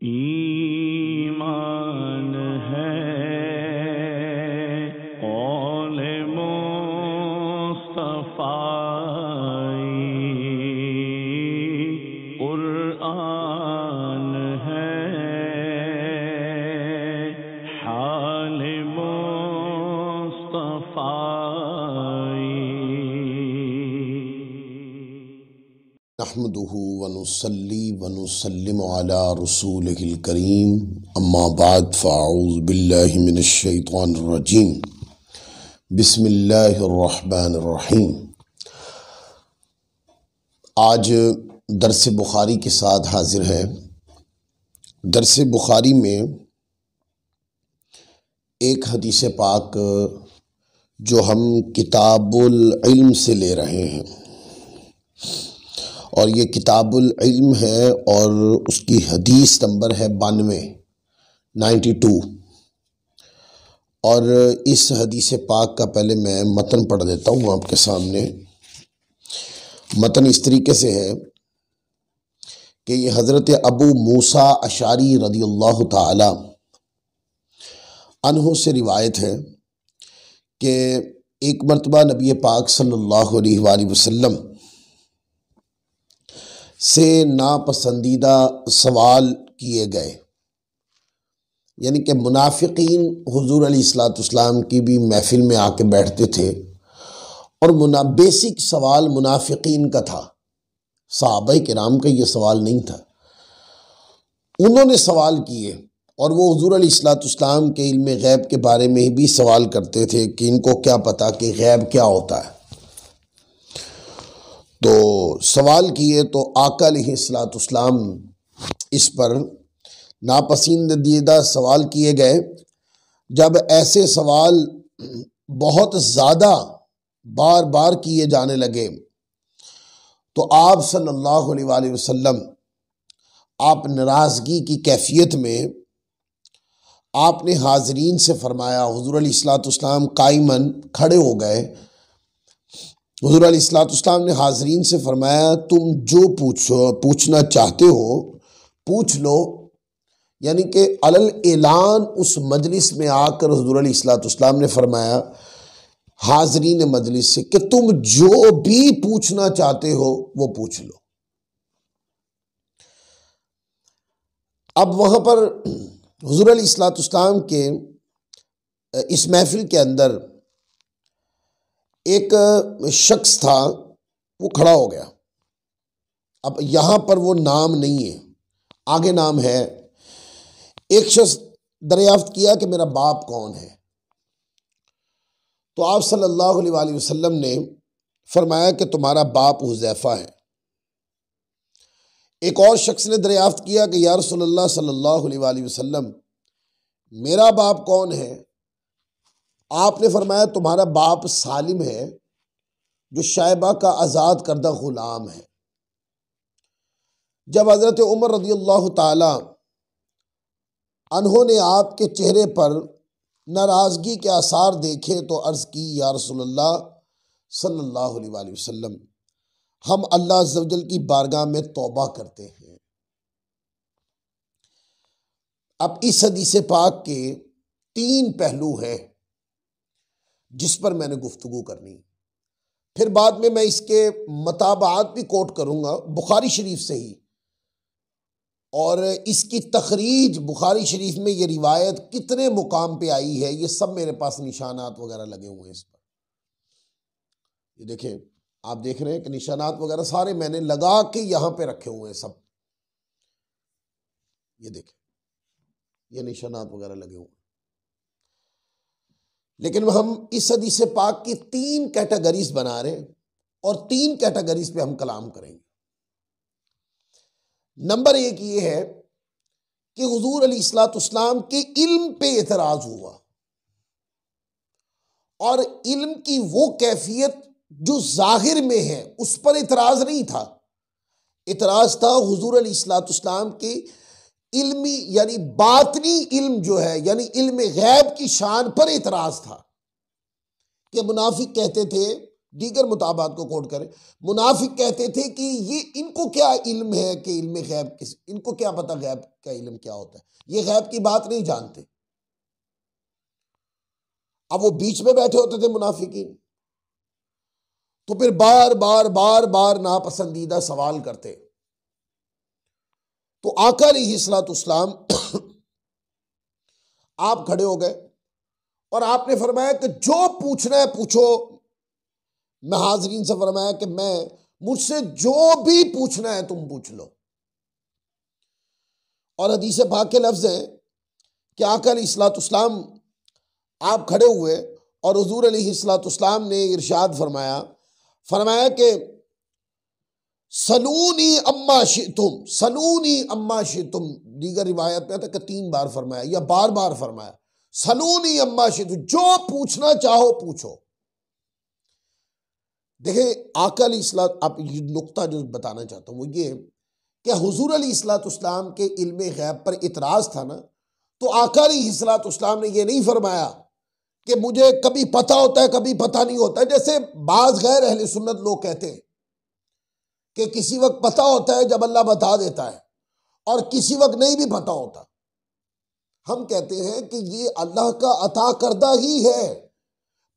ईमान है कौल मुस्तफ़ाई, कुरआन है हाल मुस्तफ़ाई। नहमदुहु व नुसल्ली व नुसल्लिमु अला रसूलिहिल करीम, अम्मा बाद फ़अऊज़ु बिल्लाहि मिनश शैतानिर रजीम, बिस्मिल्लाहिर रहमानिर रहीम। आज दर्स बुखारी के साथ हाजिर है। दर्स बुखारी में एक हदीस पाक जो हम किताबुल इल्म से ले रहे हैं, और ये किताबुल इल्म है और उसकी हदीस नंबर है 92 और इस हदीस पाक का पहले मैं मतन पढ़ देता हूँ आपके सामने। मतन इस तरीके से है कि ये हज़रत अबू मूसा अशारी रदियल्लाहु ताला अन्हु से रिवायत है कि एक मरतबा नबी पाक सल्लल्लाहु अलैहि वसल्लम से नापसंदीदा सवाल किए गए, यानी कि मुनाफिकीन हुजूर अलैहिस्सलाम की भी महफिल में आके बैठते थे और बेसिक सवाल मुनाफिकीन का था, सहाबाए किराम का ये सवाल नहीं था। उन्होंने सवाल किए और वो हुजूर अलैहिस्सलाम के इल्म गैब के बारे में भी सवाल करते थे कि इनको क्या पता कि गैब क्या होता है। तो सवाल किए तो आका अलैहिस्सलाम इस पर नापसंदीदा सवाल किए गए। जब ऐसे सवाल बहुत ज़्यादा बार बार किए जाने लगे तो आप सल्लल्लाहु अलैहि वसल्लम आप नाराज़गी की कैफियत में आपने हाज़रीन से फरमाया, हुज़ूर अलैहिस्सलाम काइमन खड़े हो गए। हुज़ूर अलैहिस्सलाम ने हाज़रीन से फरमाया, तुम जो पूछना चाहते हो पूछ लो। यानी कि अलल ऐलान उस मजलिस में आकर हुज़ूर अलैहिस्सलाम ने फरमाया हाज़रीन मजलिस से कि तुम जो भी पूछना चाहते हो वो पूछ लो। अब वहाँ पर हुज़ूर अलैहिस्सलाम के इस महफिल के अंदर एक शख्स था, वो खड़ा हो गया। अब यहाँ पर वो नाम नहीं है, आगे नाम है। एक शख्स दरियाफ्त किया कि मेरा बाप कौन है, तो आप सल्लल्लाहु अलैहि वसल्लम ने फरमाया कि तुम्हारा बाप हुज़ैफा है। एक और शख्स ने दरियाफ्त किया कि या रसूलल्लाह सल्लल्लाहु अलैहि वसल्लम मेरा बाप कौन है। आपने फरमाया तुम्हारा बाप सालिम है जो शायबा का आज़ाद करदा गुलाम है। जब हज़रत उमर रज़ियल्लाहु ताला उन्होंने आपके चेहरे पर नाराज़गी के आसार देखे तो अर्ज़ की, या रसूलल्लाह सल्लल्लाहु अलैहि वसल्लम हम अल्लाह अज़्ज़ व जल की बारगाह में तौबा करते हैं। अब इस हदीस पाक के 3 पहलू हैं जिस पर मैंने गुफ्तगू करनी, फिर बाद में मैं इसके मताबात भी कोट करूंगा बुखारी शरीफ से ही, और इसकी तखरीज बुखारी शरीफ में ये रिवायत कितने मुकाम पे आई है ये सब मेरे पास निशानात वगैरह लगे हुए हैं इस पर। ये देखें, आप देख रहे हैं कि निशानात वगैरह सारे मैंने लगा के यहां पे रखे हुए हैं सब। ये देखें, ये निशानात वगैरह लगे हुए हैं। लेकिन हम इस हदीस पाक की 3 कैटेगरीज बना रहे हैं और 3 कैटेगरीज पे हम कलाम करेंगे। नंबर 1 ये है कि हुजूर अलैहिस्सलाम के इल्म पे एतराज हुआ, और इल्म की वो कैफियत जो जाहिर में है उस पर इतराज नहीं था। इतराज था हुजूर अलैहिस्सलाम के इल्मी यानी बातनी इल्म जो है, यानी इल्म गैब की शान पर इतराज था। कि मुनाफिक कहते थे दीगर मुताबात को कोट करें, मुनाफिक कहते थे कि ये इनको क्या इल्म है कि इल्म गैब किस, इनको क्या पता गैब का इल्म क्या होता है, ये गैब की बात नहीं जानते। अब वो बीच में बैठे होते थे मुनाफिकीन, तो फिर बार बार बार बार नापसंदीदा सवाल करते। तो आका अलैहिस्सलाम आप खड़े हो गए और आपने फरमाया कि जो पूछना है पूछो। मैं हाजरीन से फरमाया कि मुझसे जो भी पूछना है तुम पूछ लो। और हदीस पाक के लफ्ज है कि आका अलैहिस्सलाम आप खड़े हुए और हुजूर अलैहिस्सलाम ने इरशाद फरमाया कि सलूनी अम्मा शितुम, सलूनी अम्मा शितुम। दीगर रिवायत में था कि 3 बार फरमाया या बार बार फरमाया, सलूनी अम्मा शितुम, जो पूछना चाहो पूछो। देखें आका अलैहिस्सलाम, आप ये नुक्ता जो बताना चाहता हूं वो ये कि हुजूर अलैहिस्सलाम के इल्म गैब पर इतराज था ना, तो आका अलैहिस्सलाम ने ये नहीं फरमाया कि मुझे कभी पता होता है कभी पता नहीं होता है, जैसे बाज गैर अहले सुन्नत लोग कहते हैं कि किसी वक्त पता होता है जब अल्लाह बता देता है और किसी वक्त नहीं भी पता होता। हम कहते हैं कि ये अल्लाह का अता करदा ही है,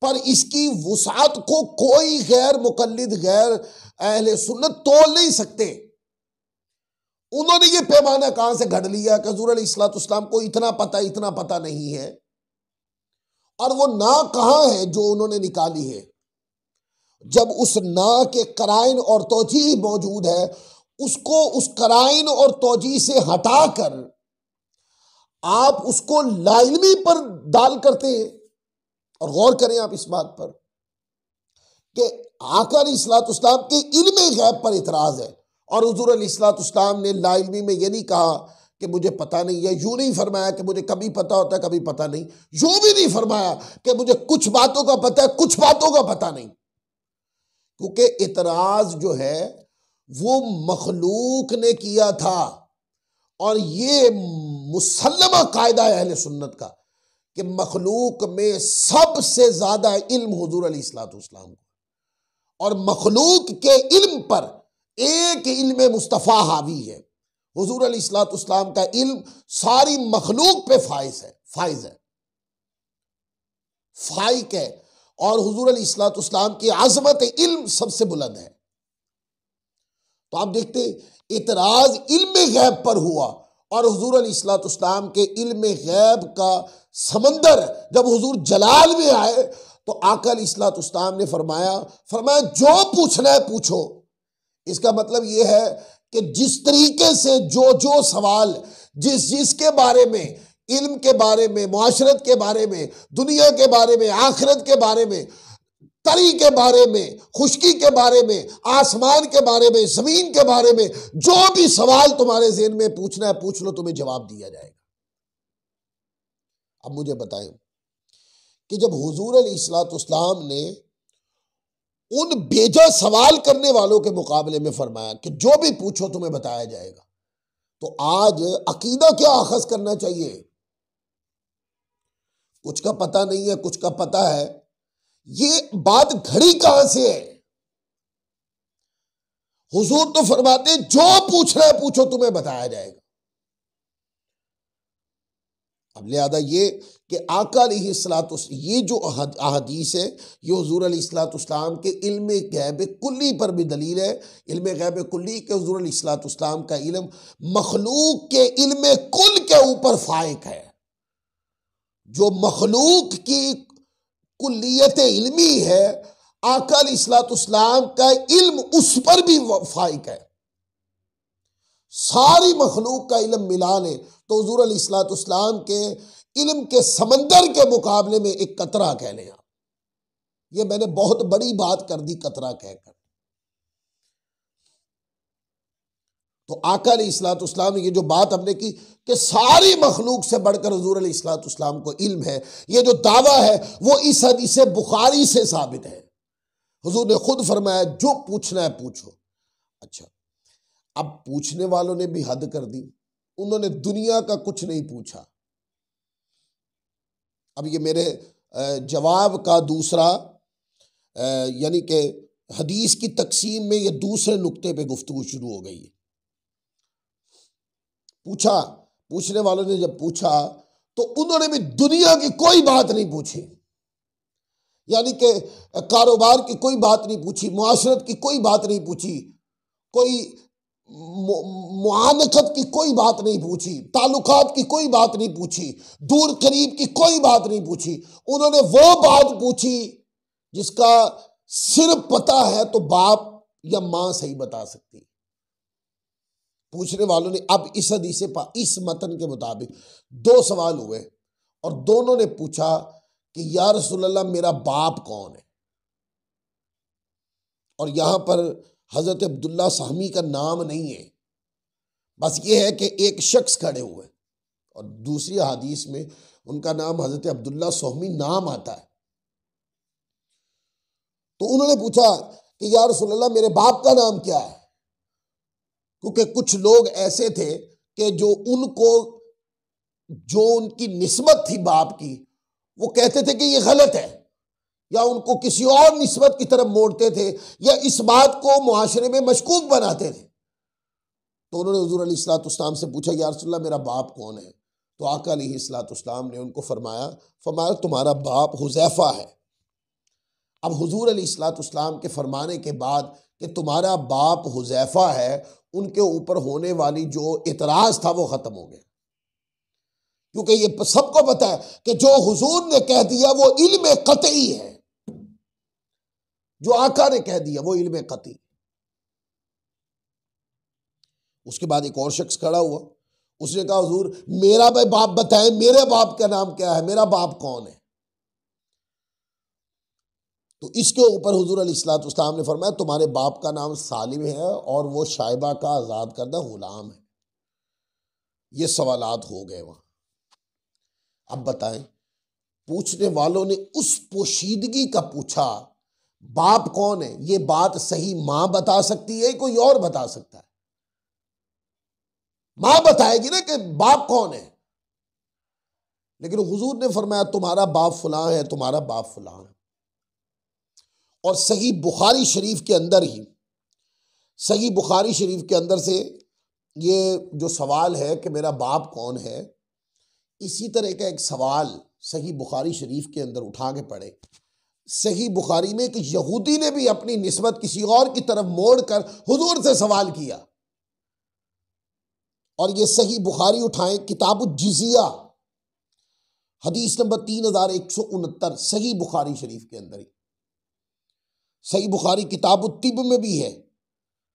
पर इसकी वुसात को कोई गैर मुकल्लिद गैर अहले सुन्नत तोल नहीं सकते। उन्होंने ये पैमाना कहां से घड़ लिया कि हुजूर अलैहिस्सलाम को इतना पता नहीं है, और वो ना कहां है जो उन्होंने निकाली है। जब उस ना के कराइन और तौजीह मौजूद है, उसको उस कराइन और तौजीह से हटाकर आप उसको लाइल्मी पर दाल करते हैं। और गौर करें आप इस बात पर कि आका अलैहिस्सलाम के इल्म गैब पर इतराज है, और हुजूर अलैहिस्सलाम ने लाइल्मी में ये नहीं कहा कि मुझे पता नहीं है, यूं नहीं फरमाया कि मुझे कभी पता होता है कभी पता नहीं, यूं भी नहीं फरमाया कि मुझे कुछ बातों का पता है कुछ बातों का पता नहीं। क्योंकि इतराज जो है वो मखलूक ने किया था, और ये मुसल्लमा कायदा है अहले सुन्नत का कि मखलूक में सबसे ज्यादा इल्म हुजूर अलैहिस्सलाम को, और मखलूक के इल्म पर एक इल्म मुस्तफ़ा हावी है। हुजूर अलैहिस्सलाम का इल्म सारी मखलूक पे फाइज है, फाइक है, और हुजूर अलैहिस्सलाम की आज़मत इल्म सबसे बुलंद है। तो आप देखते इतराज इल्म गैब पर हुआ, और हुजूर अलैहिस्सलाम के इल्म गैब का समंदर जब हुजूर जलाल में आए तो आका अलैहिस्सलाम ने फरमाया जो पूछना है पूछो। इसका मतलब यह है कि जिस तरीके से जो सवाल जिसके बारे में, इल्म के बारे में, मुआशरत के बारे में, दुनिया के बारे में, आखिरत के बारे में, तरी के बारे में, खुशकी के बारे में, आसमान के बारे में, जमीन के बारे में, जो भी सवाल तुम्हारे ज़हन में पूछना है पूछ लो, तुम्हें जवाब दिया जाएगा। अब मुझे बताएं कि जब हुजूर अलैहिस्सलाम ने उन बेजा सवाल करने वालों के मुकाबले में फरमाया कि जो भी पूछो तुम्हें बताया जाएगा, तो आज अकीदा क्या अखज़ करना चाहिए? कुछ का पता नहीं है कुछ का पता है, ये बात घड़ी कहां से है? हुजूर तो फरमाते जो पूछना है पूछो तुम्हें बताया जाएगा। अब लिहाजा ये कि आका अलैहिस्सलाम, ये जो अहदीस है ये हुजूर अलैहिस्सलाम के इल्म गैब कुल्ली पर भी दलील है। इल्म गैब कुल्ली के हुजूर अलैहिस्सलाम का इल्म मखलूक के इल्म कुल के ऊपर फाइक है। जो मखलूक की कुल्लियत इल्मी है, आका अलैहिस्सलाम का इल्म उस पर भी फाइक है। सारी मखलूक का इल्म मिला ले तो हुजूर अलैहिस्सलाम के इल्म के समंदर के मुकाबले में एक कतरा कह लें आप। ये मैंने बहुत बड़ी बात कर दी कतरा कहकर। तो आका अलैहिस्सलाम ये जो बात हमने की कि सारी मखलूक से बढ़कर हुजूर अलैहिस्सलाम को इल्म है, ये जो दावा है वो इस हदीस बुखारी से साबित है। हुजूर ने खुद फरमाया जो पूछना है पूछो। अच्छा, अब पूछने वालों ने भी हद कर दी, उन्होंने दुनिया का कुछ नहीं पूछा। अब ये मेरे जवाब का दूसरा यानी कि हदीस की तकसीम में ये दूसरे नुक्ते पे गुफ्तगू शुरू हो गई है। पूछने वालों ने जब पूछा तो उन्होंने भी दुनिया की कोई बात नहीं पूछी, यानी कि कारोबार की कोई बात नहीं पूछी, मुआशरत की कोई बात नहीं पूछी, कोई मुआनकत की कोई बात नहीं पूछी, ताल्लुकात की कोई बात नहीं पूछी, दूर करीब की कोई बात नहीं पूछी। उन्होंने वो बात पूछी जिसका सिर्फ पता है तो बाप या मां सही बता सकती। पूछने वालों ने अब इस हदीस इस मतन के मुताबिक दो सवाल हुए और दोनों ने पूछा कि या रसूलल्लाह मेरा बाप कौन है। और यहां पर हजरत अब्दुल्ला सहमी का नाम नहीं है, बस ये है कि एक शख्स खड़े हुए और दूसरी हदीस में उनका नाम हजरत अब्दुल्ला सहमी नाम आता है। तो उन्होंने पूछा कि या रसूलल्लाह मेरे बाप का नाम क्या है, क्योंकि कुछ लोग ऐसे थे कि जो उनकी निस्बत थी बाप की, वो कहते थे कि ये गलत है, या उनको किसी और निस्बत की तरफ मोड़ते थे, या इस बात को मुआशरे में मशकूक बनाते थे। तो उन्होंने हुजूर अलैहिस्सलाम से पूछा या रसूलल्लाह मेरा बाप कौन है। तो आका अलैहिस्सलाम ने उनको फरमाया तुम्हारा बाप हुज़ैफा है। अब हुजूर अलैहिस्सलाम के फरमाने के बाद कि तुम्हारा बाप हुज़ैफा है, उनके ऊपर होने वाली जो इतराज था वो खत्म हो गया, क्योंकि ये सबको पता है कि जो हुजूर ने कह दिया वो इल्म कतई है, जो आका ने कह दिया वो इल्म कतई। उसके बाद एक और शख्स खड़ा हुआ, उसने कहा हुजूर मेरा भाई बाप बताएं, मेरे बाप का नाम क्या है, मेरा बाप कौन है। तो इसके ऊपर हुजूर अलैहिस्सलाम ने फरमाया तुम्हारे बाप का नाम सालिम है और वो शाइबा का आजाद करदा गुलाम है। ये सवालात हो गए वहां। अब बताएं, पूछने वालों ने उस पोशीदगी का पूछा बाप कौन है, ये बात सही मां बता सकती है, कोई और बता सकता है? मां बताएगी ना कि बाप कौन है, लेकिन हुजूर ने फरमाया तुम्हारा बाप फलां है, तुम्हारा बाप फलां है। और सही बुखारी शरीफ के अंदर से ये जो सवाल है कि मेरा बाप कौन है, इसी तरह का एक सवाल सही बुखारी शरीफ के अंदर उठा के पढ़े। सही बुखारी में एक यहूदी ने भी अपनी निस्बत किसी और की तरफ मोड़कर हुजूर से सवाल किया, और ये सही बुखारी उठाएं किताबुल जिजिया हदीस नंबर 3169, सही बुखारी शरीफ के अंदर ही। सही बुखारी किताबुल तिब में भी है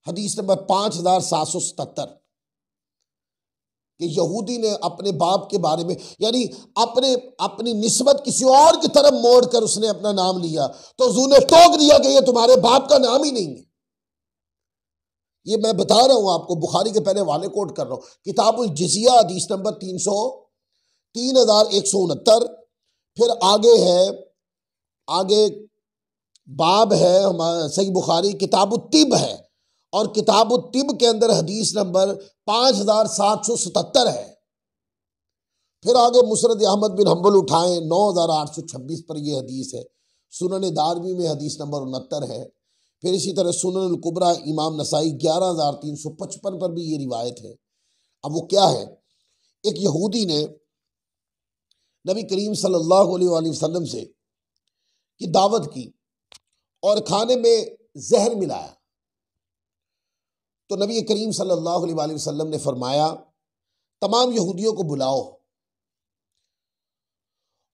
हदीस नंबर 5777 कि यहूदी ने अपने बाप के बारे में, यानी अपनी निस्बत किसी और की तरफ मोड़कर उसने अपना नाम लिया, तो हुजूर ने टोक दिया कि ये तुम्हारे बाप का नाम ही नहीं है। ये मैं बता रहा हूं आपको, बुखारी के पहले वाले कोट कर रहा हूं, किताबुल जिजिया हदीस नंबर 3169। फिर आगे बाब है हमारा सही बुखारी किताबुल तिब है, और किताबुल तिब के अंदर हदीस नंबर 5777 है। फिर आगे मुसनद अहमद बिन हम्बल उठाएं 9826 पर यह हदीस है। सुनन दारमी में हदीस नंबर 69 है। फिर इसी तरह सुनन अल कुबरा इमाम नसाई 11355 पर भी ये रिवायत है। अब वो क्या है, एक यहूदी ने नबी करीम सल्लल्लाहु अलैहि वसल्लम से की दावत की और खाने में जहर मिलाया, तो नबी करीम सल्लल्लाहु अलैहि वसल्लम ने फरमाया तमाम यहूदियों को बुलाओ,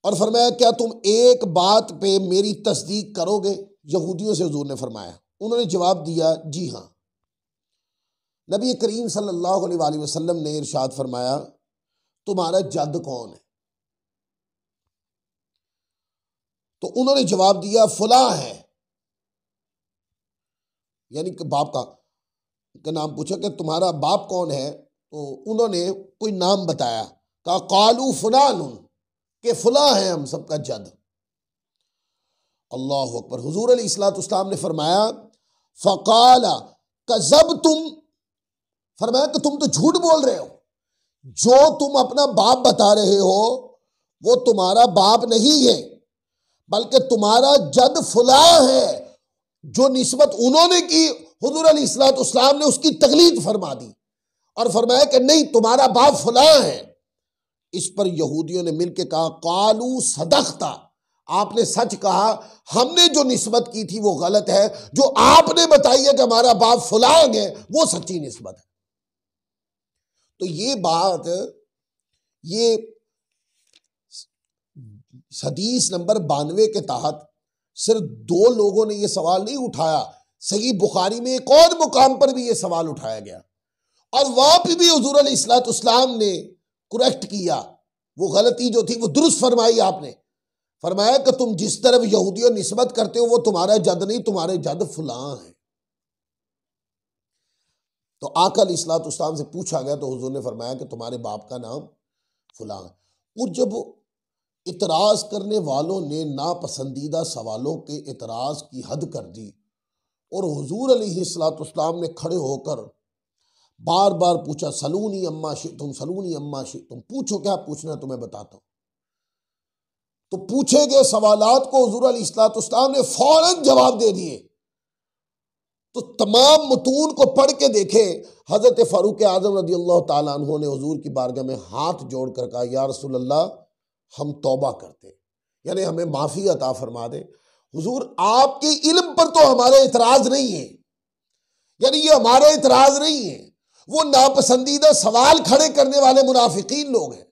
और फरमाया क्या तुम एक बात पे मेरी तस्दीक करोगे? यहूदियों से हुजूर ने फरमाया। उन्होंने जवाब दिया जी हाँ। नबी करीम सल्लल्लाहु अलैहि वसल्लम ने इरशाद फरमाया तुम्हारा जद कौन है? तो उन्होंने जवाब दिया फलां है, यानी कि बाप का नाम पूछा कि तुम्हारा बाप कौन है, तो उन्होंने कोई नाम बताया, कहा कालू फलान, के फलां है हम सबका जद। अल्लाह अकबर। हुजूर अलैहिस्सलाम ने फरमाया फ़क़ाला कज़ब तुम, फरमाया कि तुम तो झूठ बोल रहे हो, जो तुम अपना बाप बता रहे हो वो तुम्हारा बाप नहीं है, बल्कि तुम्हारा जद फुला है। जो निस्बत उन्होंने की हुजूर अलैहिस्सलाम ने उसकी तकलीद फरमा दी और फरमाया कि नहीं, तुम्हारा बाप फुला है। इस पर यहूदियों ने मिलकर कहा कालू सदख्ता, आपने सच कहा, हमने जो निस्बत की थी वो गलत है, जो आपने बताई है कि हमारा बाप फुलांग है वो सच्ची निस्बत है। तो ये बात, ये हदीस नंबर 92 के तहत सिर्फ 2 लोगों ने यह सवाल नहीं उठाया, सही बुखारी में एक और मुकाम पर भी यह सवाल उठाया गया और वहां पर भी हुजूर अलैहिस्सलाम ने करेक्ट किया। वो गलती जो थी वो दुरुस्त फरमाई। आपने फरमाया कि तुम जिस तरफ यहूदियों निस्बत करते हो वो तुम्हारा जद नहीं, तुम्हारे जद फुलां है। तो आका अलैहिस्सलाम से पूछा गया तो हुजूर ने फरमाया कि तुम्हारे बाप का नाम फुलां। और जब इतराज करने वालों ने नापसंदीदा सवालों के इतराज की हद कर दी और हुजूर अलैहिस्सलाम ने खड़े होकर बार बार पूछा सलूनी अम्मा शितुम, सलूनी अम्मा शितुम, पूछो क्या पूछना तुम्हें बताता हूं। तो पूछे गए सवालात को हुजूर अलैहिस्सलाम ने फौरन जवाब दे दिए। तो तमाम मतून को पढ़ के देखे, हजरत फारूक आजम रज़ी अल्लाह ताला अन्हु ने हुजूर की बारगाह में हाथ जोड़कर कहा या रसूल अल्लाह, हम तौबा करते, यानी हमें माफी अता फरमा दे। हुजूर आपके इल्म पर तो हमारा इतराज नहीं है, यानी ये हमारा इतराज नहीं है, वो नापसंदीदा सवाल खड़े करने वाले मुनाफिकीन लोग हैं।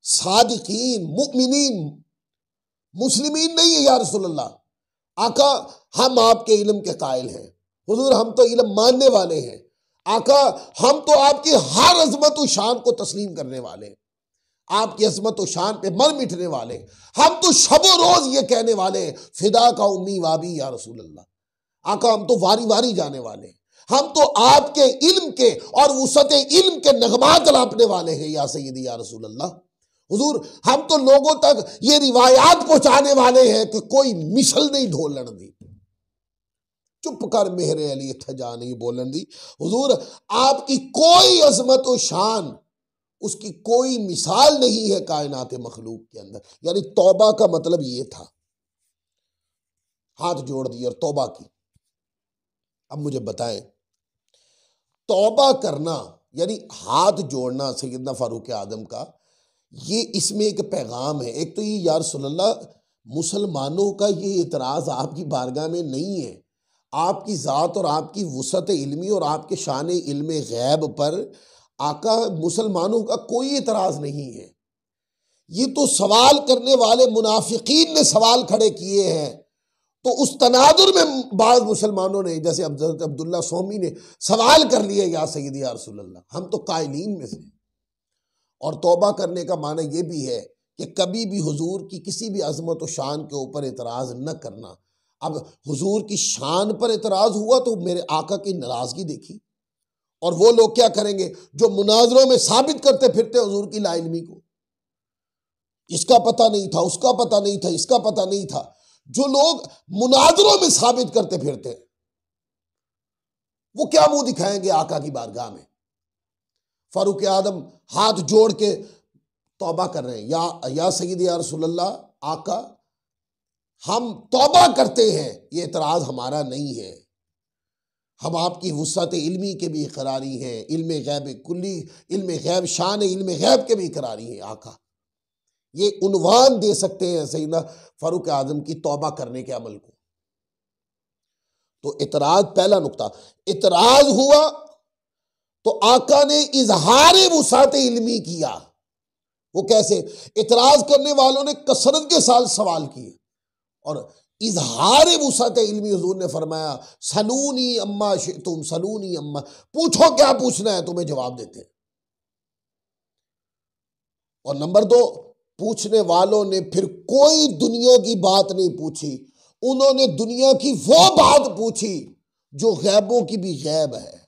सादिकीन मुमिनीन मुस्लिमीन नहीं है या रसूल अल्लाह। आका हम आपके इल्म के कायल हैं, हुजूर हम तो इल्म मानने वाले हैं। आका हम तो आपकी हर अजमत व शान को तस्लीम करने वाले हैं, आपकी अजमत व शान पे मर मिटने वाले। हम तो शबो रोज ये कहने वाले फिदा का उम्मी वाबी या रसूल अल्लाह। आका हम तो वारी वारी जाने वाले, हम तो आपके इल्म के और वसअत इल्म के नगमात लापने वाले हैं या सय्यदी या रसूल अल्लाह। हुजूर हम तो लोगों तक ये रिवायात पहुंचाने वाले हैं कि कोई मिसल नहीं ढोलन दी, चुप कर मेहरे अली थजा नहीं बोलन दी। हुजूर आपकी कोई अजमत व शान, उसकी कोई मिसाल नहीं है कायनात मखलूक के अंदर। यानी तौबा का मतलब ये था, हाथ जोड़ दिए और तौबा की। अब मुझे बताएं, तौबा करना यानी हाथ जोड़ना सैयदना फारूक आजम का, ये इसमें एक पैगाम है। एक तो ये या रसूल अल्लाह, मुसलमानों का ये इतराज़ आपकी बारगाह में नहीं है, आपकी ज़ात और आपकी वसअत इल्मी और आपके शान इल्म गैब पर आका मुसलमानों का कोई इतराज़ नहीं है। ये तो सवाल करने वाले मुनाफिकीन ने सवाल खड़े किए हैं। तो उस तनादुर में बाद मुसलमानों ने, जैसे हज़रत अब्दुल्ला सोमी ने सवाल कर लिए या सय्यदी या रसूल अल्लाह, हम तो कायलीन में से। और तौबा करने का माना यह भी है कि कभी भी हुजूर की किसी भी अजमत व शान के ऊपर इतराज़ न करना। अब हुजूर की शान पर इतराज़ हुआ तो मेरे आका की नाराज़गी देखी। और वो लोग क्या करेंगे जो मुनाजरों में साबित करते फिरते हुजूर की लाइल्मी को, इसका पता नहीं था, उसका पता नहीं था, इसका पता नहीं था। जो लोग मुनाजरों में साबित करते फिरते वो क्या मुंह दिखाएंगे आका की बारगाह में। फारूक आदम हाथ जोड़ के तौबा कर रहे हैं, या सय्यदी या रसूल अल्लाह, आका हम तौबा करते हैं, ये एतराज हमारा नहीं है, हम आपकी वुसअत इल्मी के भी इकरारी हैं, इल्म गैब कुल्ली, इल्म गैब शान इल्म गैब के भी इकरारी हैं। आका ये उन्वान दे सकते हैं सैयदना फारूक आजम की तौबा करने के अमल को। तो इतराज, पहला नुक्ता, इतराज हुआ तो आका ने इजहार वुसअत इल्मी किया। वो कैसे? इतराज करने वालों ने कसरत के साथ सवाल किए और इजहार वुसअत इल्मी हुजूर ने फरमाया सलूनी अम्मा शितुम, सलूनी अम्मा, पूछो क्या पूछना है तुम्हें जवाब देते हैं। और नंबर 2, पूछने वालों ने फिर कोई दुनिया की बात नहीं पूछी, उन्होंने दुनिया की वो बात पूछी जो गैबों की भी गैब है,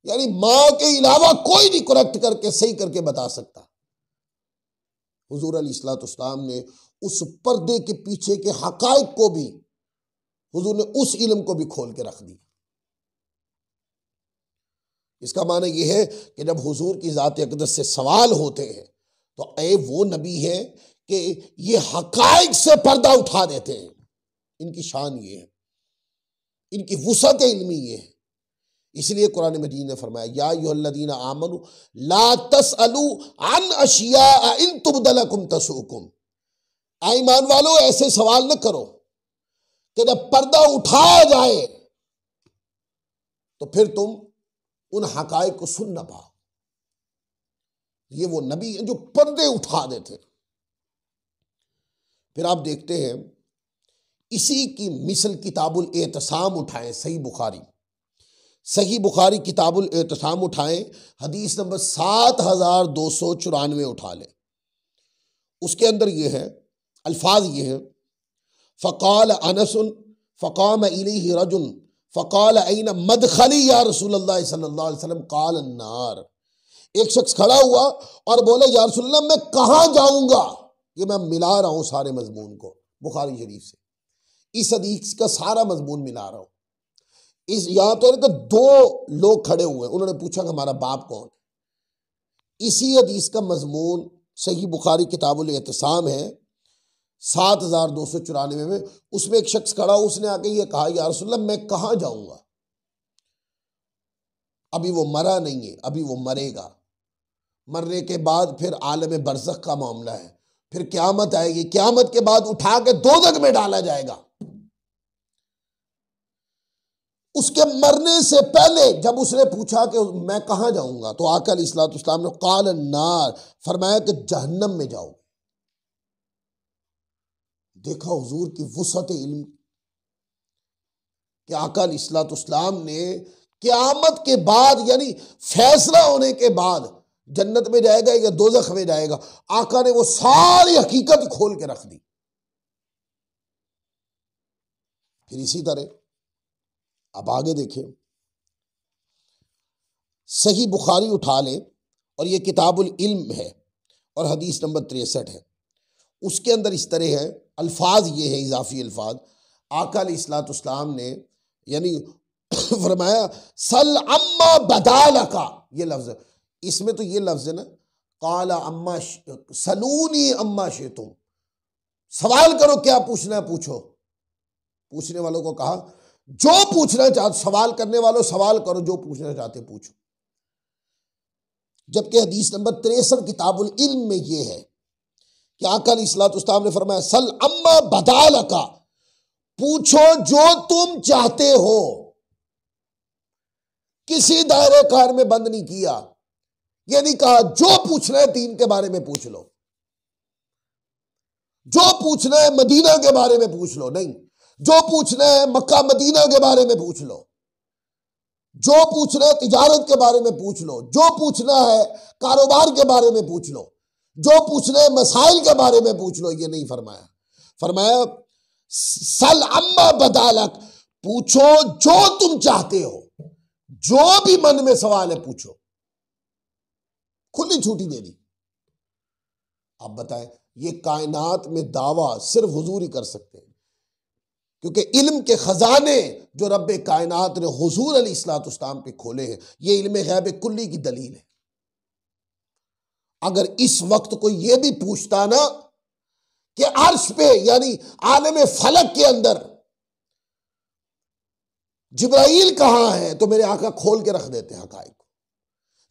यानी मां के अलावा कोई नहीं करेक्ट करके सही करके बता सकता। हुजूर अलैहिस्सलाम ने उस पर्दे के पीछे के हकायक को भी, हुजूर ने उस इल्म को भी खोल के रख दिया। इसका माना यह है कि जब हुजूर की ज़ात अक़दस से सवाल होते हैं तो वो नबी है कि ये हकाइक से पर्दा उठा देते हैं। इनकी शान ये है, इनकी वुसअत इल्मी ये है। इसलिए कुरान मजीद ने फरमाया या अय्युहल्लज़ीना आमनू ला तसअलू अन अशिया इन तुबदलकुम तसूकुम। ऐ ईमान वालों, ऐसे सवाल न करो कि जब पर्दा उठाया जाए तो फिर तुम उन हकाइक को सुन ना पाओ। ये वो नबी है जो पर्दे उठा देते। फिर आप देखते हैं इसी की मिसल किताबुल एतसाम उठाएं, सही बुखारी किताबुल एतसाम उठाएं, हदीस नंबर 7294 उठा लें। उसके अंदर ये है, अल्फाज ये है, फ़क़ाल अनसुन फ़क़ाम इलैहि रजुल फ़क़ाल ऐन मदखली या रसूलल्लाह सल्लल्लाहु अलैहि वसल्लम क़ाल अन्नार। एक शख्स खड़ा हुआ और बोले या रसूलल्लाह मैं कहाँ जाऊंगा। ये मैं मिला रहा हूं सारे मजमून को बुखारी शरीफ से, इस हदीस का सारा मजमून मिला रहा हूं। इस यहां तो दो लोग खड़े हुए, उन्होंने पूछा कि हमारा बाप कौन है। इसी हदीस का मजमून सही बुखारी किताबुल एहतिसाम है 7294 में। उसमें एक शख्स खड़ा, उसने आके ये कहा या रसूलल्लाह मैं कहां जाऊंगा। अभी वो मरा नहीं है, अभी वो मरेगा। मरने के बाद फिर आलम बरज़ख का मामला है, फिर क़यामत आएगी, क़यामत के बाद उठा के दोज़ख में डाला जाएगा। उसके मरने से पहले जब उसने पूछा कि मैं कहां जाऊंगा, तो आका अलैहिस्सलातु वस्सलाम ने क़ाल अन्नार, फरमाया कि जहन्नम में जाओ। देखा हुजूर की वुसअत इल्म कि आका अलैहिस्सलातु वस्सलाम ने क़यामत के बाद यानी फैसला होने के बाद जन्नत में जाएगा या दोज़ख में जाएगा, आका ने वो सारी हकीकत खोल के रख दी। फिर इसी तरह अब आगे देखें, सही बुखारी उठा लें और ये किताबुल इल्म है और हदीस नंबर 63 है। उसके अंदर इस तरह है, अल्फाज ये है, इजाफी अल्फाज। आका अलैहिस्सलातु वस्सलाम ने यानी फरमाया सल अम्मा बदालका, ये लफ्ज है। इसमें तो ये लफ्ज है ना, काला अम्मा सलूनी अम्मा शेतुम, सवाल करो क्या पूछना है पूछो। पूछने वालों को कहा जो पूछना चाहते, सवाल करने वालों सवाल करो, जो पूछना चाहते पूछो। जबकि हदीस नंबर 63 किताबुल इल्म में यह है कि आका अलैहिस्सलातु वस्सलाम ने फरमाया सल अम्मा बदालका, पूछो जो तुम चाहते हो। किसी दायरे कार में बंद नहीं किया, ये नहीं कहा जो पूछना है दीन के बारे में पूछ लो, जो पूछना है मदीना के बारे में पूछ लो, नहीं, जो पूछना है मक्का मदीना के बारे में पूछ लो, जो पूछना है तिजारत के बारे में पूछ लो, जो पूछना है कारोबार के बारे में पूछ लो, जो पूछना है मसाइल के बारे में पूछ लो। ये नहीं फरमाया, फरमाया सल अम्मा बदालक, पूछो जो तुम चाहते हो, जो भी मन में सवाल है पूछो, खुली छुट्टी दे दी। आप बताएं, ये कायनात में दावा सिर्फ हुजूर ही कर सकते हैं, क्योंकि इल्म के खजाने जो रब्बे कायनात ने हुजूर अलैहिस्सलातु वस्सलाम पे खोले हैं, ये इल्म गैब कुल्ली की दलील है। अगर इस वक्त कोई ये भी पूछता ना कि अर्श पे यानी आलम फलक के अंदर जिब्राइल कहां है, तो मेरे आका खोल के रख देते हैं हकाइक को।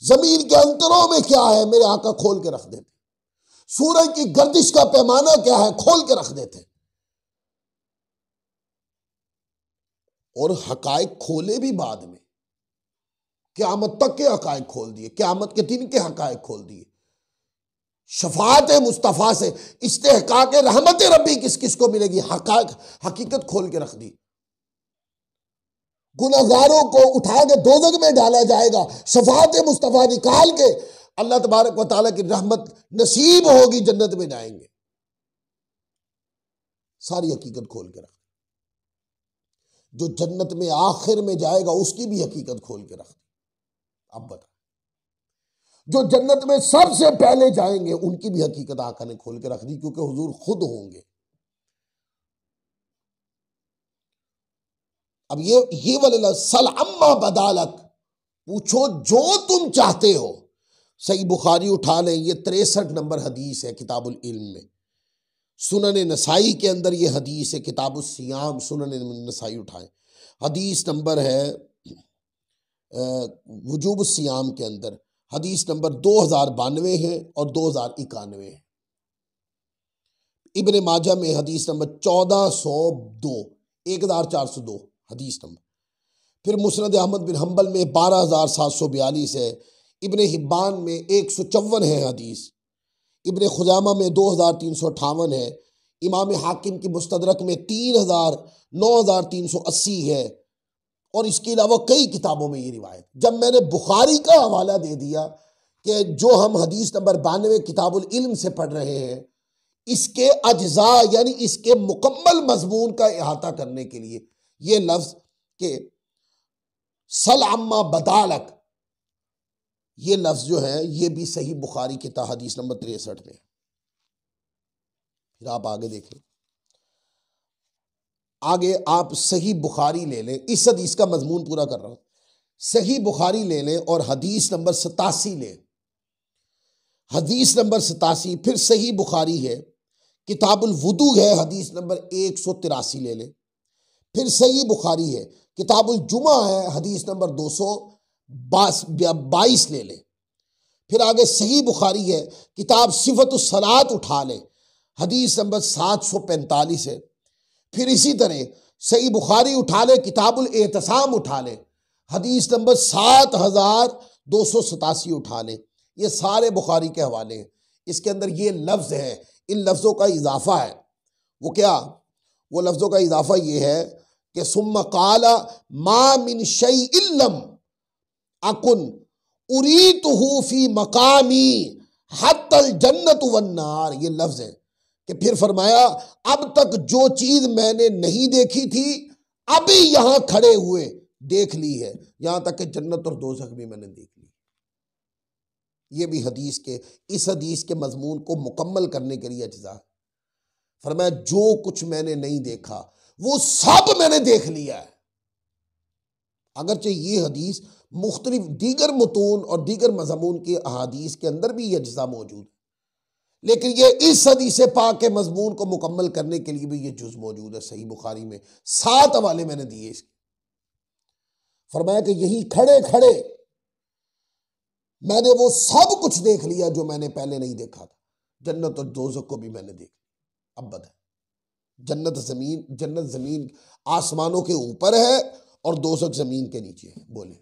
जमीन के अंतरों में क्या है, मेरे आका खोल के रख देते। सूरज की गर्दिश का पैमाना क्या है, खोल के रख देते। और हकाइक खोले भी बाद में, क़यामत तक के हकाइक खोल दिए, क़यामत के दिन के हकाइक खोल दिए। शफाअत मुस्तफ़ा से इस्तेहकाक रहमत रब्बी किस किस को मिलेगी, हकाइक हकीकत खोल के रख दी। गुनहगारों को उठा के दोज़ख में डाला जाएगा, शफाअत मुस्तफ़ा निकाल के अल्लाह तबारक व तआला की रहमत नसीब होगी, जन्नत में जाएंगे। सारी हकीकत खोल के रख। जो जन्नत में आखिर में जाएगा उसकी भी हकीकत खोल के रख। अब बता, जो जन्नत में सबसे पहले जाएंगे उनकी भी हकीकत आका ने खोल के रख दी, क्योंकि हुजूर खुद होंगे। अब ये वाले सल अम्मा बदालक, पूछो जो तुम चाहते हो। सही बुखारी उठा लें, ये 63 नंबर हदीस है किताबुल इल्म में। सुनन नसाई के अंदर ये हदीस है, किताबुस सियाम सुनन नसाई उठाएं, हदीस नंबर है वजूब सियाम के अंदर हदीस नंबर 2092 है और 2091 है। इब्ने माजा में हदीस नंबर 1402 1402 हदीस नंबर। फिर मुस्नद अहमद बिन हम्बल में 12742 है। इब्ने हिब्बान में 154 है हदीस। इब्ने खुजामा में 2358 है। इमाम हाकिम की मुस्तदरक में 9380 है। और इसके अलावा कई किताबों में ये रिवायत। जब मैंने बुखारी का हवाला दे दिया कि जो हम हदीस नंबर 92 किताबुल इल्म से पढ़ रहे हैं, इसके अज्जा यानी इसके मुकम्मल मजमून का इहाता करने के लिए ये लफ्ज के सल अम्मा बदालक, ये लफ्ज जो है ये भी सही बुखारी की हदीस नंबर 63 में। फिर आप आगे देखें, आगे आप सही बुखारी ले लें, इस हदीस का मजमून पूरा कर रहा हूं। सही बुखारी ले लें और हदीस नंबर 87 लें, हदीस नंबर 87। फिर सही बुखारी है, किताबुल वुदू है, हदीस नंबर 183 ले लें। फिर सही बुखारी है, किताबुल जुमा है, हदीस नंबर 222 ले लें। फिर आगे सही बुखारी है, किताब सिफतुस सलात उठा लें, हदीस नंबर 745 है। फिर इसी तरह सही बुखारी उठा ले, किताबुल एहतसाम उठा ले, हदीस नंबर 7287 उठा ले। ये सारे बुखारी के हवाले हैं। इसके अंदर ये लफ्ज़ है, इन लफ्ज़ों का इजाफा है। वो क्या? वो लफ्ज़ों का इजाफा ये है कि सुम्मा काला मा मिन शैइल्लम अकुन उरीतुहु फी मकामी हत्तल जन्नत वन्नार। ये लफ्ज़ है कि फिर फरमाया अब तक जो चीज मैंने नहीं देखी थी अभी यहां खड़े हुए देख ली है, यहां तक कि जन्नत और दोज़ख भी मैंने देख ली। ये भी हदीस के, इस हदीस के मजमून को मुकम्मल करने के लिए अज्जा। फरमाया जो कुछ मैंने नहीं देखा वो सब मैंने देख लिया है। अगरचे ये हदीस मुख्तलिफ दीगर मतून और दीगर मजमून के अहादीस के अंदर भी ये अज्जा मौजूद है, लेकिन ये इस हदीस पाक के मजमून को मुकम्मल करने के लिए भी ये जुज मौजूद है। सही बुखारी में 7 हवाले मैंने दिए इसके। फरमाया कि यही खड़े खड़े मैंने वो सब कुछ देख लिया जो मैंने पहले नहीं देखा था। जन्नत और दोज़ख को भी मैंने देख लिया। अब बता, जन्नत जमीन आसमानों के ऊपर है और दोज़ख जमीन के नीचे है। बोले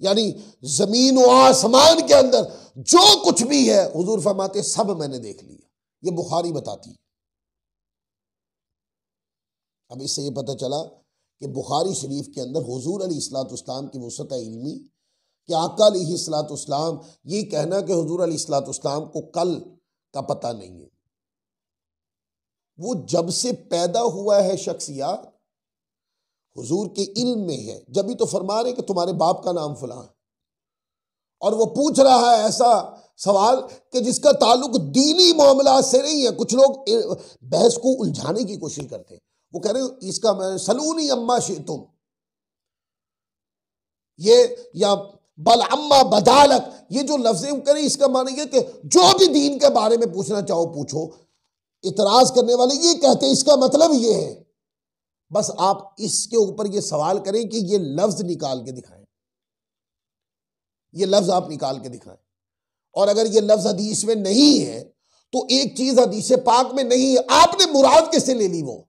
यानी जमीन और आसमान के अंदर जो कुछ भी है हुजूर फरमाते सब मैंने देख लिया। ये बुखारी बताती है। अब इससे ये पता चला कि बुखारी शरीफ के अंदर हुजूर अलैहिस्सलाम की वुसअत इल्मी कि आका अलैहिस्सलाम ये कहना कि हुजूर अलैहिस्सलाम को कल का पता नहीं है, वो जब से पैदा हुआ है शख्सियत हुजूर के इल्म में है। जब भी तो फरमा रहे कि तुम्हारे बाप का नाम फलां है, और वो पूछ रहा है ऐसा सवाल कि जिसका ताल्लुक दीनी मामला से नहीं है। कुछ लोग बहस को उलझाने की कोशिश करते हैं। वो कह रहे हैं इसका मैं सलूनी अम्मा शितुम, ये या बल अम्मा बदालक, ये जो लफ्ज़ करें इसका माने ये कि जो भी दीन के बारे में पूछना चाहो पूछो। इतराज करने वाले ये कहते हैं इसका मतलब ये है। बस आप इसके ऊपर ये सवाल करें कि ये लफ्ज़ निकाल के दिखाएं, ये लफ्ज़ आप निकाल के दिखाएं। और अगर ये लफ्ज़ हदीस में नहीं है तो एक चीज हदीस पाक में नहीं है, आपने मुराद किससे ले ली? वो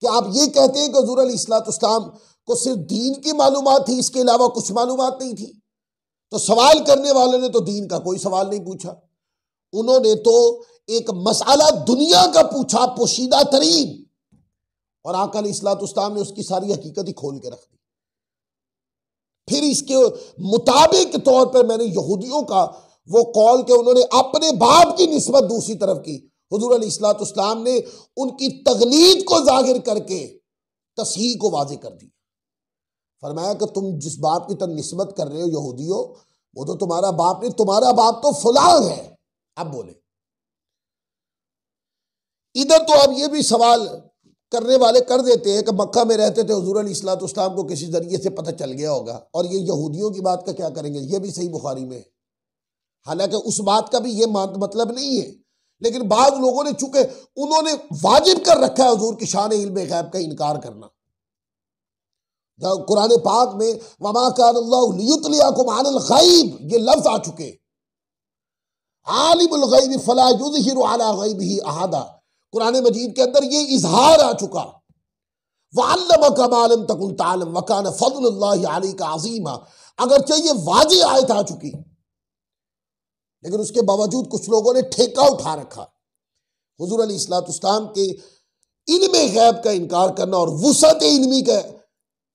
कि आप ये कहते हैं कि हुजूर अलैहिस्सलाम को सिर्फ दीन की मालूमात थी, इसके अलावा कुछ मालूमात नहीं थी। तो सवाल करने वाले ने तो दीन का कोई सवाल नहीं पूछा, उन्होंने तो एक मसला दुनिया का पूछा, पोशीदा तरीन, और आका अलैहिस्सलाम ने उसकी सारी हकीकत ही खोल के रख दी। फिर इसके मुताबिक तौर पर मैंने यहूदियों का वो कौल के उन्होंने अपने बाप की निस्बत दूसरी तरफ की, हुजूर अलैहिस्सलाम ने उनकी तगलीद को जाहिर करके तस्हीह को वाज़ेह कर दी। फरमाया कि तुम जिस बाप की तरफ निस्बत कर रहे हो यहूदियों, वो तो तुम्हारा बाप नहीं, तुम्हारा बाप तो फलां है। अब बोले इधर तो अब ये भी सवाल करने वाले कर देते हैं कि मक्का में रहते थे हुजूर अलैहिस्सलाम को किसी जरिए से पता चल गया होगा, और ये यहूदियों की बात का क्या करेंगे? ये भी सही बुखारी में है, हालांकि उस बात का भी ये मतलब नहीं है, लेकिन बाद लोगों ने चूंकि उन्होंने वाजिब कर रखा है हुजूर की शान इल्म गैब का इनकार करना। जब कुरान पाक में वमा कान अल्लाहु लियुतलियाकुम अलल गैब ये लफ्ज आ चुके, आलिमुल गैब फला युज़हिरु अला गैबिही अहदा, कुरान मजीद के अंदर ये इजहार आ चुका, वअल्लमका मा लम तकुन तअलम व कान फज़लुल्लाहि अलैका अज़ीमा। अगरचे ये वाज़ी आयत आ चुकी, लेकिन उसके बावजूद कुछ लोगों ने ठेका उठा रखा हुजूर अलैहिस्सलाम के इल्म गैब का इनकार करना और वुसअत इल्मी का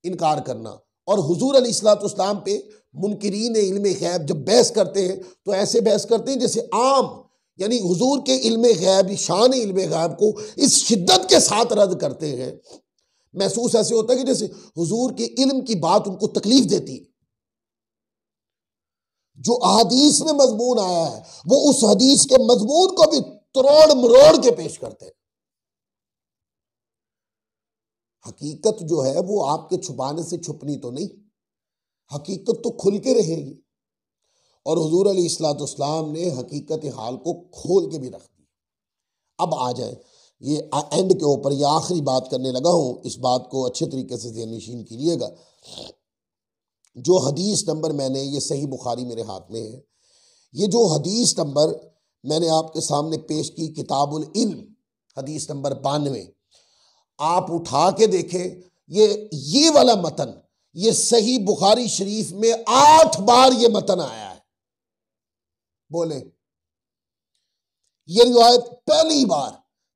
इनकार करना। और हुजूर अलैहिस्सलाम पे मुनकिरीन इल्म गैब जब बहस करते हैं तो ऐसे बहस करते हैं जैसे आम, यानी हुजूर के इल्म गैब, शान इल्म गैब को इस शिद्दत के साथ रद्द करते हैं, महसूस ऐसे होता है कि जैसे हुजूर के इल्म की बात उनको तकलीफ देती है। जो अहदीस में मजमून आया है वो उस हदीस के मजमून को भी तोड़ मरोड़ के पेश करते हैं। हकीकत जो है वो आपके छुपाने से छुपनी तो नहीं, हकीकत तो खुल के रहेगी। और हुजूर अलैहिस्सलाम ने हकीकत हाल को खोल के भी रख दिया। अब आ जाए ये एंड के ऊपर, ये आखिरी बात करने लगा हूं, इस बात को अच्छे तरीके से ज़हननशीन कीजिएगा। जो हदीस नंबर मैंने, ये सही बुखारी मेरे हाथ में है, ये जो हदीस नंबर मैंने आपके सामने पेश की किताबुल इल्म, हदीस नंबर 92, आप उठा के देखें, ये वाला मतन, ये सही बुखारी शरीफ में 8 बार ये मतन आया है। बोले ये रिवायत पहली बार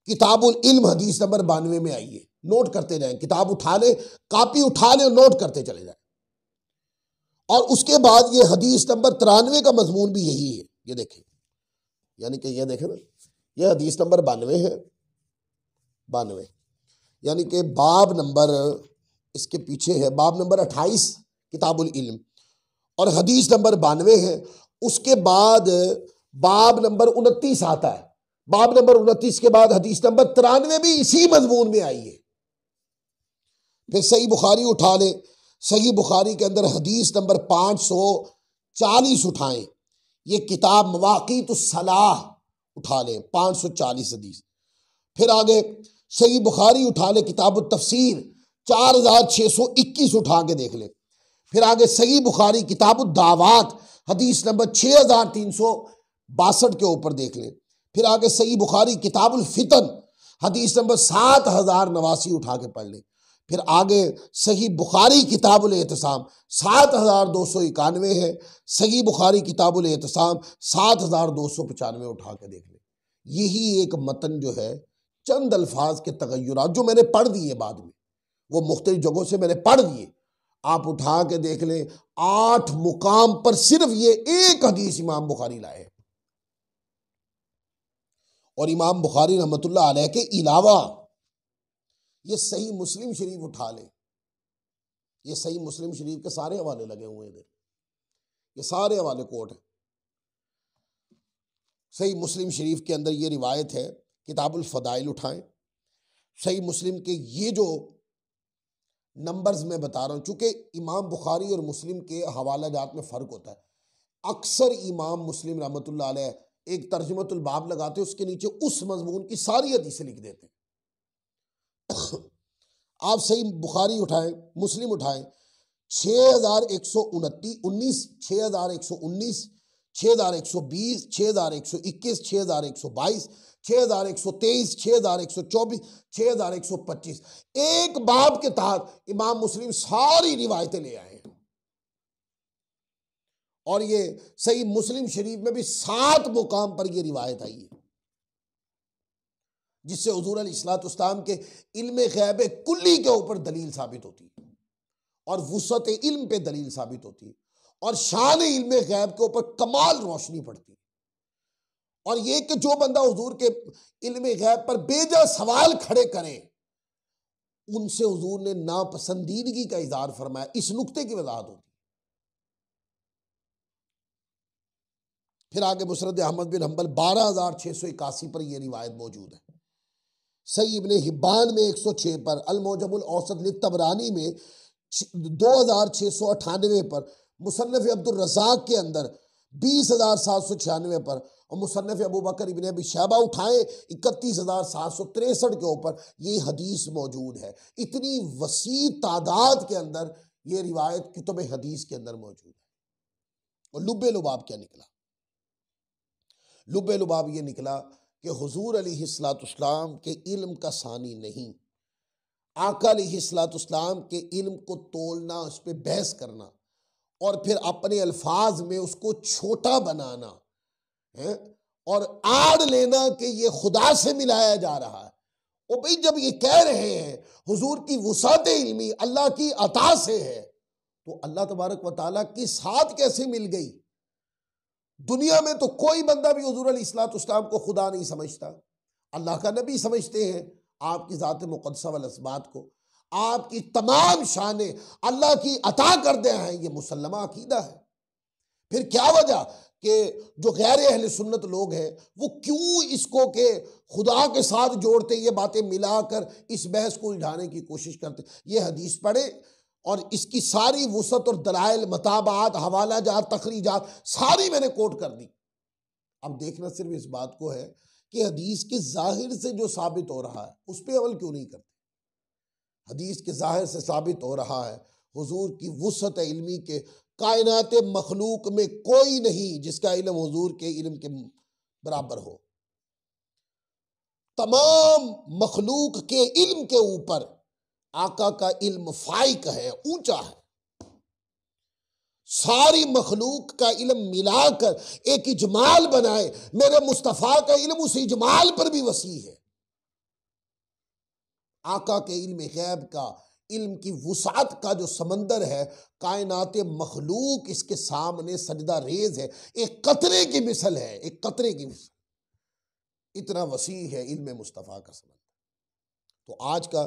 किताबुल इल्म हदीस नंबर 92 में आई है। नोट करते जाएं, किताब उठा ले, कापी उठा ले और नोट करते चले जाएं। और उसके बाद ये हदीस नंबर 93 का मजमून भी यही है। ये देखें, यानी कि ये देखें ना, ये हदीस नंबर 92 है, 92, यानी कि बाब नंबर इसके पीछे है, बाब नंबर 28 किताबुल इल्म, और हदीस नंबर 92 है। उसके बाद बाब नंबर 29 आता है, बाब नंबर 29 के बाद हदीस नंबर 93 भी इसी मजमून में आई है। फिर सही बुखारी उठा ले, सही बुखारी के अंदर हदीस नंबर 540 उठाएं, ये किताब मवाक़ीतुस सलाह उठा लें, 540 हदीस। फिर आगे सही बुखारी उठा ले, किताब तफसीर 4621 उठा के देख ले। फिर आगे सही बुखारी किताब दावात हदीस नंबर 6362 के ऊपर देख ले। फिर आगे सही बुखारी किताबुल फितन हदीस नंबर 7089 उठा के पढ़ ले। फिर आगे सही बुखारी किताबुल एहतिसाम 7291 है, सही बुखारी किताबुल एहतिसाम 7295 उठा के देख ले। यही एक मतन जो है, चंद अल्फाज के तगय्युरात जो मैंने पढ़ दिए बाद में, वो मुख्तलिफ जगहों से मैंने पढ़ दिए, आप उठा के देख लें। 8 मुकाम पर सिर्फ ये एक हदीस इमाम बुखारी लाए। और इमाम बुखारी रहमतुल्लाह अलैह के अलावा ये सही मुस्लिम शरीफ उठा ले, ये सही मुस्लिम शरीफ के सारे हवाले लगे हुए हैं इधर, ये सारे हवाले कोट है। सही मुस्लिम शरीफ के अंदर ये रिवायत है, किताबुल फदाइल उठाएं। सही मुस्लिम के ये जो नंबर्स मैं बता रहा हूं, चूंकि इमाम बुखारी और मुस्लिम के हवाला जात में फ़र्क होता है। अक्सर इमाम मुस्लिम रहमतुल्लाह अलैह एक तर्जुमतुल बाब लगाते हैं, उसके नीचे उस मजमून की सारी हदीसें लिख देते हैं। आप सही बुखारी उठाएं, मुस्लिम उठाएं, 6119, 6119, 6120, 6121, 6122, 6123, 6124, 6125, एक बाब के तहत इमाम मुस्लिम सारी रिवायतें ले आए हैं। और ये सही मुस्लिम शरीफ में भी 7 मुकाम पर ये रिवायत आई है, जिससे हुजूर अलैहिस्सलाम के इल्म गैब कुल्ली के ऊपर दलील साबित होती है और वुसअत इल्म पे दलील साबित होती है और शान इल्म गैब के ऊपर कमाल रोशनी पड़ती है। और ये कि जो बंदा हुजूर के इल्म गैब पर बेजा सवाल खड़े करे, उनसे हुजूर ने नापसंदीदगी का इजहार फरमाया। इस नुक्ते की वजाहत होती है। फिर आगे मुसनद अहमद बिन हंबल 12681 पर यह रिवायत मौजूद है। सही इब्ने हिब्बान में 106 पर, अल मौजमुल औसत लित्तबरानी में 2698 पर, मुसन्नफ अब्दुर रज़ाक के अंदर 20,796 पर, और मुसन्नफ अबू बकर इब्न अबी शैबा उठाए 31,763 के ऊपर ये हदीस मौजूद है। इतनी वसी तादाद के अंदर ये रिवायत कुतुब हदीस के अंदर मौजूद है। और लुब्बे लुबाब क्या निकला? लुब्बे लुबाब ये निकला कि हुजूर अलैहिस्सलाम के इल्म का सानी नहीं, आका अलैहिस्सलाम के इल्म को तोलना, उस पर बहस करना और फिर अपने अल्फाज में उसको छोटा बनाना है और आड़ लेना कि ये खुदा से मिलाया जा रहा है। और भाई जब ये कह रहे हैं हुजूर की वुसात इल्मी अल्लाह की अता से है, तो अल्लाह तबारक व तआला की साथ कैसे मिल गई? दुनिया में तो कोई बंदा भी हुजूर अलैहिस्सलाम को खुदा नहीं समझता, अल्लाह का नबी समझते हैं आपकी ज़ात मुक़द्दसा वल अस्बात को। आपकी तमाम शाने अल्लाह की अता करते हैं, ये मुसल्लमा अकीदा है। फिर क्या वजह कि जो गैर अहले सुन्नत लोग हैं वो क्यों इसको के खुदा के साथ जोड़ते, ये बातें मिलाकर इस बहस को उलझाने की कोशिश करते? ये हदीस पढ़े और इसकी सारी वुसत और दलाइल, मताबात, हवाला जात, तखरीजात सारी मैंने कोट कर दी। अब देखना सिर्फ इस बात को है कि हदीस के जाहिर से जो साबित हो रहा है उस पर अमल क्यों नहीं करते? हदीस के जाहिर से साबित हो रहा है हुजूर की वुसत इल्मी के कायनात मखलूक में कोई नहीं जिसका इल्म हुजूर के इल्म के बराबर हो। तमाम मखलूक के इल्म के ऊपर आका का इल्म फाइक है, ऊंचा है। सारी मखलूक का इल्म मिलाकर एक इजमाल बनाए, मेरे मुस्तफ़ा का इल्म उस इजमाल पर भी वसी है। आका के इल्म गैब का, इल्म की वुसात का जो समंदर है, कायनात मखलूक इसके सामने सजदा रेज है, एक कतरे की मिसल है, एक कतरे की मिसल। इतना वसी है इल्म मुस्तफ़ा का समंदर। तो आज का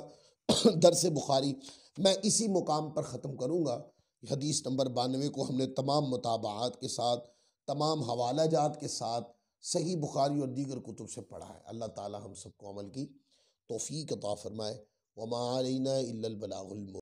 दर्स बुखारी मैं इसी मुकाम पर ख़त्म करूँगा। हदीस नंबर 92 को हमने तमाम मुताबात के साथ, तमाम हवाला जात के साथ सही बुखारी और दीगर कुतुब से पढ़ा है। अल्लाह ताला हम सबको अमल की तौफीक अता फरमाए। वमा अलैना इल्लल बलागुल मुबीन।